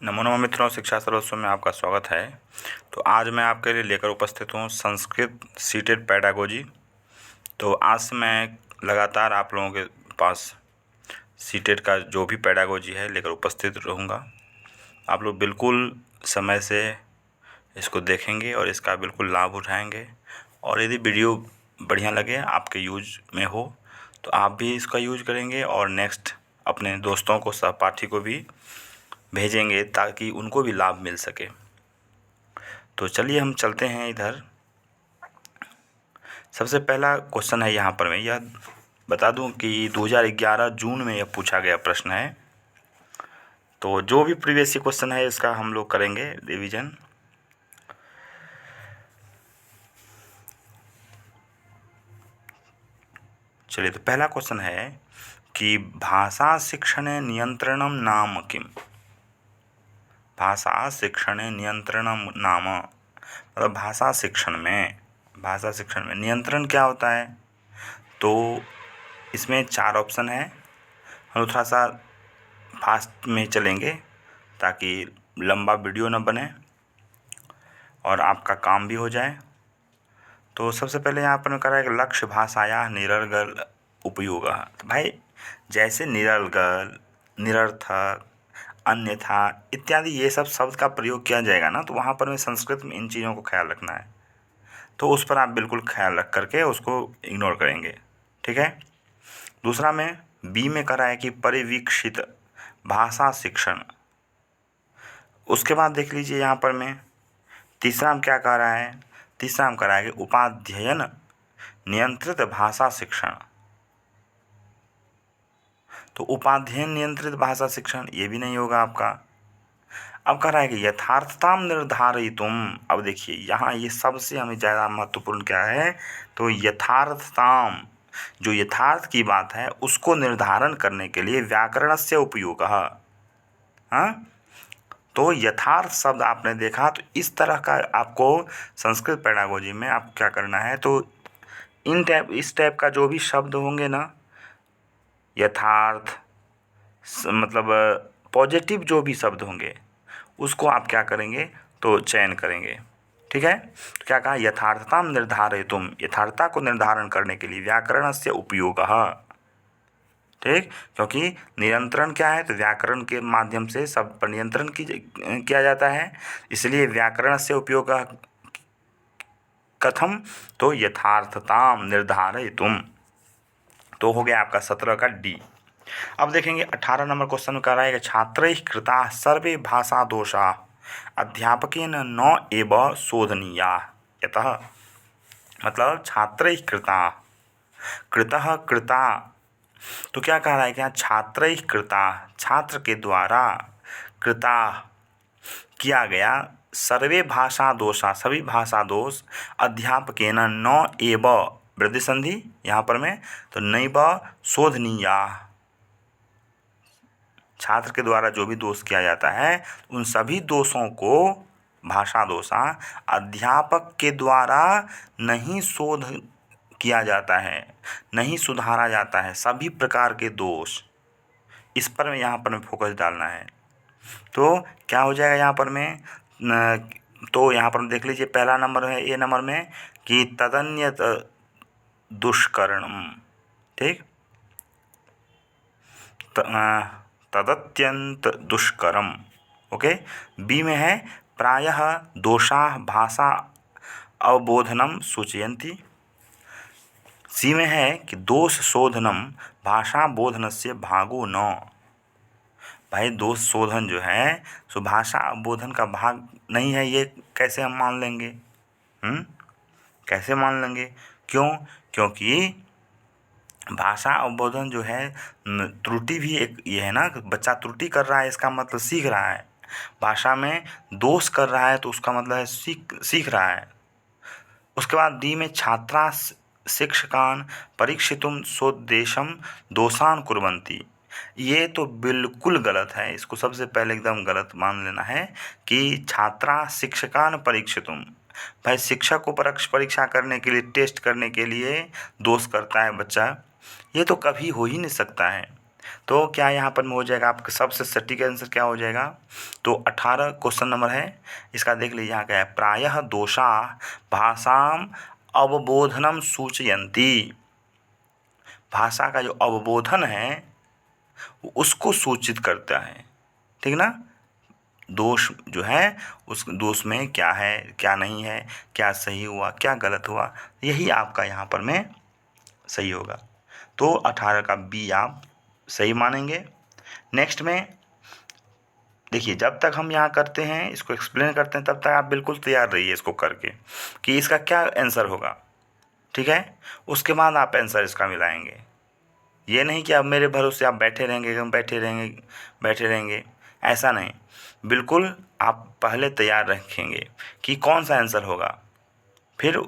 नमो नमः मित्रों, शिक्षा सर्वस्व में आपका स्वागत है। तो आज मैं आपके लिए लेकर उपस्थित हूँ संस्कृत सीटेड पेडागोजी। तो आज से मैं लगातार आप लोगों के पास सीटेड का जो भी पेडागोजी है लेकर उपस्थित रहूँगा। आप लोग बिल्कुल समय से इसको देखेंगे और इसका बिल्कुल लाभ उठाएंगे। और यदि वीडियो बढ़िया लगे, आपके यूज में हो, तो आप भी इसका यूज करेंगे और नेक्स्ट अपने दोस्तों को, सहपाठी को भी भेजेंगे ताकि उनको भी लाभ मिल सके। तो चलिए हम चलते हैं इधर। सबसे पहला क्वेश्चन है, यहाँ पर मैं यह बता दूं कि 2011 जून में यह पूछा गया प्रश्न है। तो जो भी प्रीवियस क्वेश्चन है इसका हम लोग करेंगे रिवीजन। चलिए, तो पहला क्वेश्चन है कि भाषा शिक्षण नियंत्रणम नाम किम। भाषा शिक्षण नियंत्रणम नाम, मतलब भाषा शिक्षण में नियंत्रण क्या होता है। तो इसमें 4 ऑप्शन है। हम थोड़ा सा फास्ट में चलेंगे ताकि लंबा वीडियो न बने और आपका काम भी हो जाए। तो सबसे पहले यहाँ पर मैं कर रहा है लक्ष्य भाषाया निरर्गल उपयोग। तो भाई जैसे निरर्गल, निरर्थक, अन्यथा इत्यादि ये सब शब्द का प्रयोग किया जाएगा ना, तो वहाँ पर मैं संस्कृत में इन चीज़ों को ख्याल रखना है। तो उस पर आप बिल्कुल ख्याल रख करके उसको इग्नोर करेंगे, ठीक है। दूसरा में बी में करा है कि परिवीक्षित भाषा शिक्षण। उसके बाद देख लीजिए यहाँ पर मैं तीसरा में क्या कह रहा है। तीसरा में कह रहा है कि उपाध्ययन नियंत्रित भाषा शिक्षण। तो उपाध्ययन नियंत्रित भाषा शिक्षण ये भी नहीं होगा आपका। अब कह रहा है कि यथार्थताम निर्धारितुम। अब देखिए यहाँ ये सबसे हमें ज़्यादा महत्वपूर्ण क्या है, तो यथार्थताम, जो यथार्थ की बात है उसको निर्धारण करने के लिए व्याकरणस्य उपयोगः। हाँ, तो यथार्थ शब्द आपने देखा, तो इस तरह का आपको संस्कृत पेडागोजी में आप क्या करना है, तो इस टाइप का जो भी शब्द होंगे ना, यथार्थ मतलब पॉजिटिव जो भी शब्द होंगे उसको आप क्या करेंगे, तो चयन करेंगे, ठीक है। तो क्या कहा, यथार्थता निर्धारितुम, यथार्थता को निर्धारण करने के लिए व्याकरण से उपयोगः, ठीक। क्योंकि नियंत्रण क्या है, तो व्याकरण के माध्यम से सब पर नियंत्रण किया जाता है, इसलिए व्याकरण से उपयोग कथम, तो यथार्थताम निर्धारितुम। तो हो गया आपका 17 का डी। अब देखेंगे 18 नंबर क्वेश्चन में कह रहा है कि छात्रैः कृताः सर्वे भाषा दोषाः अध्यापकेन न एव शोधनीयाः यतः। मतलब छात्रैः कृताः, कृतः कृता, तो क्या कह रहा है, क्या छात्रैः कृताः, छात्र के द्वारा, कृता किया गया, सर्वे भाषा दोषा, सभी भाषा दोष, अध्यापकेन न एव, वृद्धि संधि यहाँ पर में, तो नैव शोधनीयाः, छात्र के द्वारा जो भी दोष किया जाता है उन सभी दोषों को, भाषा दोषा, अध्यापक के द्वारा नहीं शोध किया जाता है, नहीं सुधारा जाता है, सभी प्रकार के दोष, इस पर में यहाँ पर में फोकस डालना है। तो क्या हो जाएगा यहाँ पर में, तो यहाँ पर देख लीजिए पहला नंबर है ए नंबर में कि तदन्यत दुष्कर्म, ठीक, तदत्यंत दुष्करम, ओके। बी में है प्रायः दोषाः भाषा अवबोधनम सूचयन्ति। सी में है कि दोष शोधनम भाषा बोधनस्य भागो न। भाई दोष शोधन जो है सो भाषा अवबोधन का भाग नहीं है, ये कैसे हम मान लेंगे, कैसे मान लेंगे, क्यों, क्योंकि भाषा अवबोधन जो है, त्रुटि भी एक ये है ना, बच्चा त्रुटि कर रहा है इसका मतलब सीख रहा है, भाषा में दोष कर रहा है तो उसका मतलब है सीख रहा है। उसके बाद डी में छात्रा शिक्षकान परीक्षितुम सोद्देशम दोषान कुर्वन्ति। ये तो बिल्कुल गलत है, इसको सबसे पहले एकदम गलत मान लेना है कि छात्रा शिक्षकान परीक्षितुम, भाई शिक्षक को परीक्षा करने के लिए, टेस्ट करने के लिए दोष करता है बच्चा, ये तो कभी हो ही नहीं सकता है। तो क्या यहाँ पर में हो जाएगा आपका सबसे सटीक आंसर क्या हो जाएगा? तो 18 क्वेश्चन नंबर है इसका, देख लीजिए यहाँ क्या है, प्रायः दोषा भाषाम अवबोधनम सूचयन्ति। भाषा का जो अवबोधन है वो उसको सूचित करता है, ठीक ना। दोष जो है उस दोष में क्या है, क्या नहीं है, क्या सही हुआ, क्या गलत हुआ, यही आपका यहाँ पर में सही होगा। तो 18 का बी आप सही मानेंगे। नेक्स्ट में देखिए, जब तक हम यहाँ करते हैं, इसको एक्सप्लेन करते हैं, तब तक आप बिल्कुल तैयार रहिए इसको करके कि इसका क्या आंसर होगा, ठीक है। उसके बाद आप आंसर इसका मिलाएंगे। ये नहीं कि अब मेरे भरोसे आप बैठे रहेंगे, एकदम बैठे रहेंगे, ऐसा नहीं। बिल्कुल आप पहले तैयार रखेंगे कि कौन सा आंसर होगा, फिर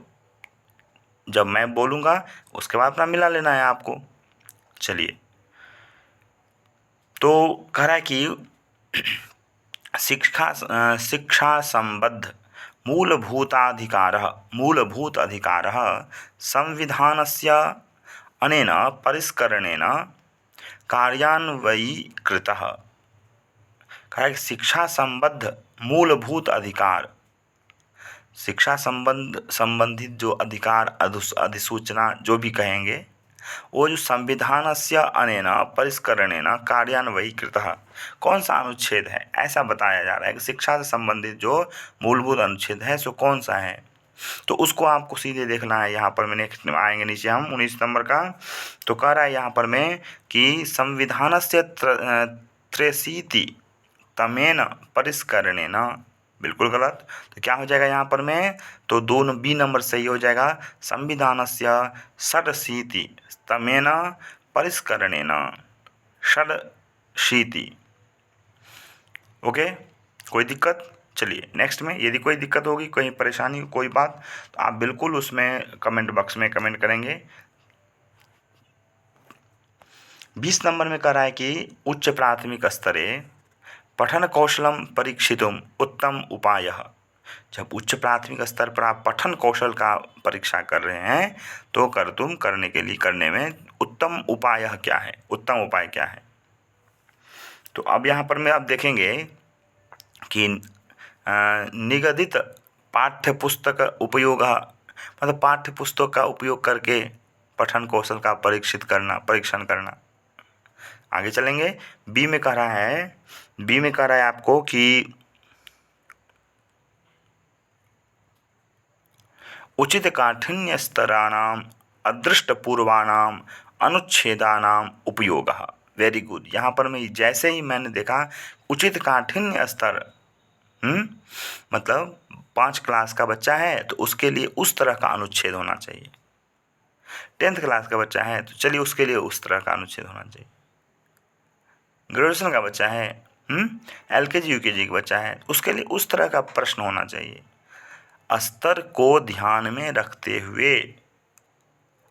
जब मैं बोलूँगा उसके बाद अपना मिला लेना है आपको। चलिए, तो कह रहा है कि शिक्षा संबद्ध मूलभूत अधिकारः संविधानस्य अनेन परिष्करणेन कार्यान्वयीकृतः। कहा है कि शिक्षा संबद्ध मूलभूत अधिकार, शिक्षा संबंधित जो अधिकार, अधिसूचना जो भी कहेंगे, वो जो संविधानस्य अनेन परिष्करणेन कार्यान्वयीकृतः, कौन सा अनुच्छेद है, ऐसा बताया जा रहा है कि शिक्षा से संबंधित जो मूलभूत अनुच्छेद है सो कौन सा है। तो उसको आपको सीधे देखना है। यहाँ पर में नेक्स्ट आएंगे नीचे हम 19 नंबर का, तो कह रहा है यहाँ पर में कि संविधानस्य 83 तमेन परिष्करणेन, बिल्कुल गलत। तो क्या हो जाएगा यहाँ पर में, तो दोनों बी नंबर सही हो जाएगा, संविधानस्य 87 तमेन परिष्करणेन, 87। ओके, कोई दिक्कत? चलिए नेक्स्ट में यदि कोई दिक्कत होगी, कोई परेशानी, कोई बात, तो आप बिल्कुल उसमें कमेंट बॉक्स में कमेंट करेंगे। 20 नंबर में कह रहा है कि उच्च प्राथमिक स्तरे पठन कौशलम परीक्षितुम उत्तम उपायः। जब उच्च प्राथमिक स्तर पर आप पठन कौशल का परीक्षा कर रहे हैं तो करने में उत्तम उपाय क्या है, उत्तम उपाय क्या है। तो अब यहाँ पर मैं आप देखेंगे कि निगदित पाठ्यपुस्तक उपयोग, मतलब पाठ्यपुस्तक का उपयोग करके पठन कौशल का परीक्षण करना। आगे चलेंगे, बी में कह रहा है आपको कि उचित काठिन्य स्तराणाम अदृष्टपूर्वाणाम अनुच्छेदानाम उपयोगः। Very good. यहाँ पर मैं जैसे ही मैंने देखा उचित काठिन्य स्तर, मतलब 5 क्लास का बच्चा है तो उसके लिए उस तरह का अनुच्छेद होना चाहिए। 10th क्लास का बच्चा है तो चलिए उसके लिए उस तरह का अनुच्छेद होना चाहिए। ग्रेजुएशन का बच्चा है, LKG UKG का बच्चा है, उसके लिए उस तरह का प्रश्न होना चाहिए। स्तर को ध्यान में रखते हुए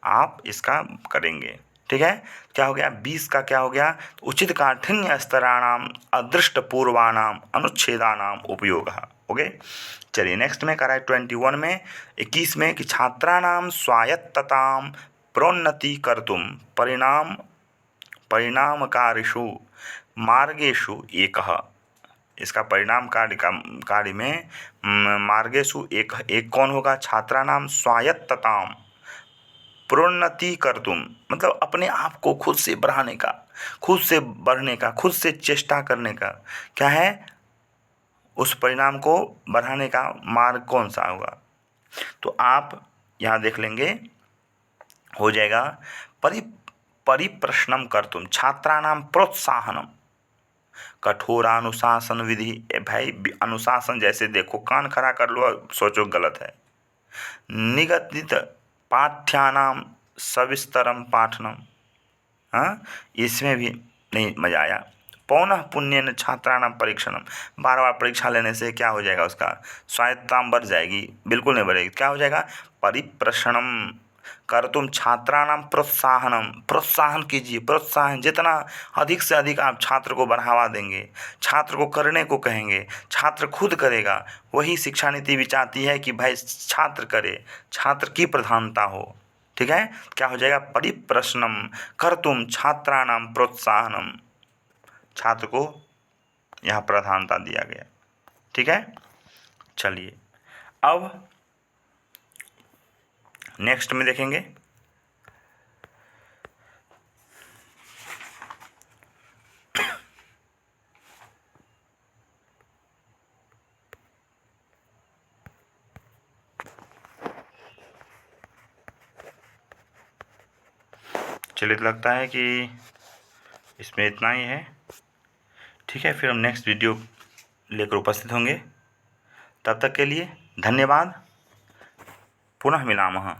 आप इसका करेंगे, ठीक है। क्या हो गया, 20 का क्या हो गया, उचित काठिन्य स्तराणाम अदृष्टपूर्वाणाम अनुच्छेदानाम उपयोगः। ओके, चलिए नेक्स्ट में करा है 21 में 21 में कि छात्राणाम स्वायत्ततां प्रोन्नति कर्तुं परिणामकारिषु मार्गेषु एकः। इसका परिणाम कार्य में मार्गेषु एक कौन होगा, छात्राणाम स्वायत्ततां प्रोन्नति कर्तुम, मतलब अपने आप को खुद से बढ़ाने का, खुद से बढ़ने का, खुद से चेष्टा करने का क्या है, उस परिणाम को बढ़ाने का मार्ग कौन सा होगा। तो आप यहाँ देख लेंगे, हो जाएगा परिप्रश्नम कर्तुम छात्राणाम प्रोत्साहनम कठोरानुशासन विधि। भाई अनुशासन जैसे देखो, कान खड़ा कर लो, सोचो गलत है। निगदित पाठ्यानाम सविस्तरम पाठनम, हाँ इसमें भी नहीं मजा आया। पौनः पुण्येन छात्राणाम परीक्षणम, बार बार परीक्षा लेने से क्या हो जाएगा, उसका स्वायत्तता बढ़ जाएगी, बिल्कुल नहीं बढ़ेगी। क्या हो जाएगा, परिप्रश्नम कर्तुम छात्राणाम प्रोत्साहनम, प्रोत्साहन कीजिए, प्रोत्साहन जितना अधिक से अधिक आप छात्र को बढ़ावा देंगे, छात्र को करने को कहेंगे, छात्र खुद करेगा। वही शिक्षा नीति भी चाहती है कि भाई छात्र करे, छात्र की प्रधानता हो, ठीक है, क्या हो जाएगा, परिप्रश्नम कर्तुम छात्राणां प्रोत्साहनम, छात्र को यहाँ प्रधानता दिया गया। ठीक है, चलिए अब नेक्स्ट में देखेंगे। चलिए, तो लगता है कि इसमें इतना ही है। ठीक है, फिर हम नेक्स्ट वीडियो लेकर उपस्थित होंगे। तब तक के लिए धन्यवाद। पुनः मिलामः।